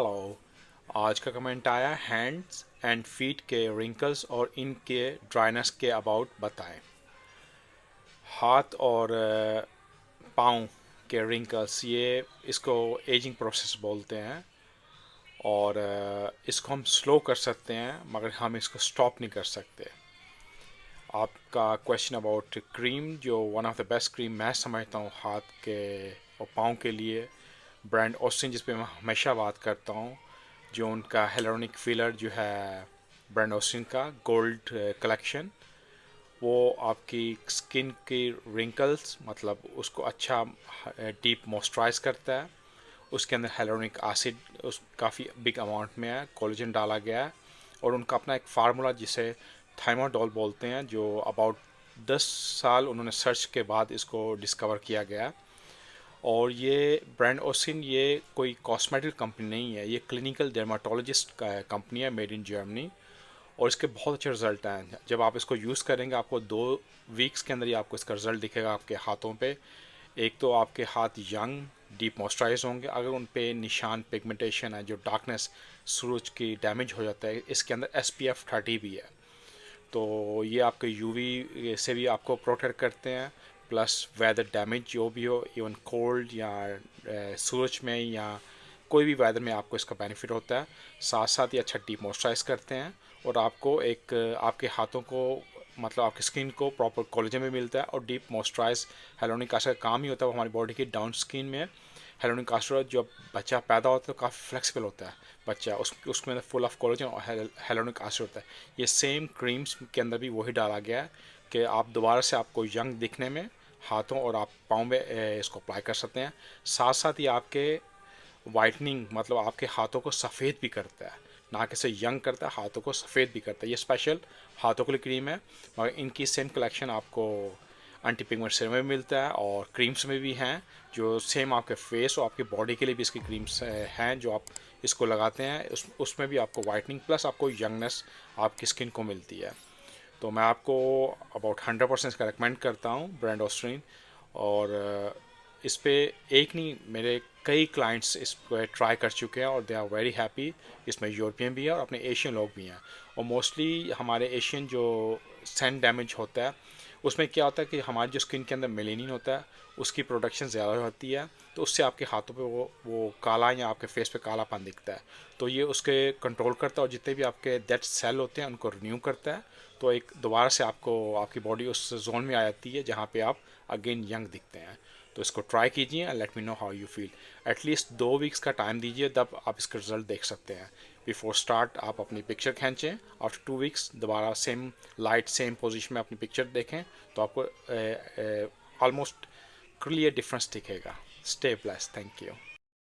Hello. आज का comment आया हैंड्स एंड फीट के रिंकल्स और इनके ड्राइनेस के अबाउट बताएं। हाथ और पाँव के रिंकल्स, ये इसको एजिंग प्रोसेस बोलते हैं और इसको हम स्लो कर सकते हैं मगर हम इसको स्टॉप नहीं कर सकते। आपका क्वेश्चन अबाउट क्रीम, जो one of the best cream मैं समझता हूँ हाथ के और पाँव के लिए, ब्रांड ऑस्टिन जिस पे मैं हमेशा बात करता हूँ, जो उनका हेलोनिक फिलर जो है ब्रांड ऑस्टिन का गोल्ड कलेक्शन, वो आपकी स्किन की रिंकल्स मतलब उसको अच्छा डीप मॉइस्चराइज करता है। उसके अंदर हेलोनिक एसिड उस काफ़ी बिग अमाउंट में है, कोलेजन डाला गया है और उनका अपना एक फार्मूला जिसे थाइमोडोल बोलते हैं, जो अबाउट 10 साल उन्होंने सर्च के बाद इसको डिस्कवर किया गया। और ये ब्रांड ओसिन ये कोई कॉस्मेटिक कंपनी नहीं है, ये क्लिनिकल डर्माटोलॉजिस्ट का कंपनी है, मेड इन जर्मनी। और इसके बहुत अच्छे रिजल्ट हैं। जब आप इसको यूज़ करेंगे आपको 2 वीक्स के अंदर ही आपको इसका रिजल्ट दिखेगा आपके हाथों पे। एक तो आपके हाथ यंग डीप मॉइस्चराइज होंगे, अगर उन पे निशान पिगमेंटेशन है, जो डार्कनेस सूरज की डैमेज हो जाता है, इसके अंदर SPF 30 भी है, तो ये आपके यूवी से भी आपको प्रोटेक्ट करते हैं। प्लस वेदर डैमेज जो भी हो, इवन कोल्ड या सूरज में या कोई भी वेदर में आपको इसका बेनिफिट होता है। साथ साथ ये अच्छा डीप मॉइस्चराइज करते हैं और आपको एक आपके हाथों को मतलब आपकी स्किन को प्रॉपर कोलेजन में मिलता है और डीप मॉइस्चराइज। हेलोनिक एसिड का काम ही होता है वो हमारी बॉडी की डाउन स्किन में। हेलोनिक एसिड जब बच्चा पैदा होता है तो काफ़ी फ्लेक्सिबल होता है बच्चा, उसमें फुल ऑफ कोलेजन और हेलोनिक एसिड होता है। ये सेम क्रीम्स के अंदर भी वही डाला गया है कि आप दोबारा से आपको यंग दिखने में हाथों और आप पाँव में इसको अप्लाई कर सकते हैं। साथ साथ ये आपके वाइटनिंग मतलब आपके हाथों को सफ़ेद भी करता है, ना कि सिर्फ यंग करता है, हाथों को सफ़ेद भी करता है। ये स्पेशल हाथों के लिए क्रीम है, मगर इनकी सेम कलेक्शन आपको एंटी पिगमेंट सीरम में भी मिलता है और क्रीम्स में भी हैं, जो सेम आपके फेस और आपकी बॉडी के लिए भी इसकी क्रीम्स हैं, जो आप इसको लगाते हैं उसमें भी आपको वाइटनिंग प्लस आपको यंगनेस आपकी स्किन को मिलती है। तो मैं आपको अबाउट 100% इसका रिकमेंड करता हूँ ब्रांड ऑस्ट्रीन। और इस पे एक नहीं, मेरे कई क्लाइंट्स इस पर ट्राई कर चुके हैं और दे आर वेरी हैप्पी। इसमें यूरोपियन भी है और अपने एशियन लोग भी हैं। और मोस्टली हमारे एशियन जो सन डैमेज होता है उसमें क्या होता है कि हमारी जो स्किन के अंदर मेलेनिन होता है उसकी प्रोडक्शन ज़्यादा होती है, तो उससे आपके हाथों पे वो काला या आपके फेस पे कालापन दिखता है। तो ये उसके कंट्रोल करता है और जितने भी आपके डेड सेल होते हैं उनको रिन्यू करता है। तो एक दोबारा से आपको आपकी बॉडी उस जोन में आ जाती है जहाँ पे आप अगेन यंग दिखते हैं। तो इसको ट्राई कीजिए and let me know how you feel. At least 2 weeks का टाइम दीजिए, तब आप इसका रिजल्ट देख सकते हैं। बिफोर स्टार्ट आप अपनी पिक्चर खींचें, आफ्टर 2 वीक्स दोबारा सेम लाइट सेम पोजीशन में अपनी पिक्चर देखें तो आपको ऑलमोस्ट क्लियर डिफरेंस दिखेगा। Stay blessed, thank you.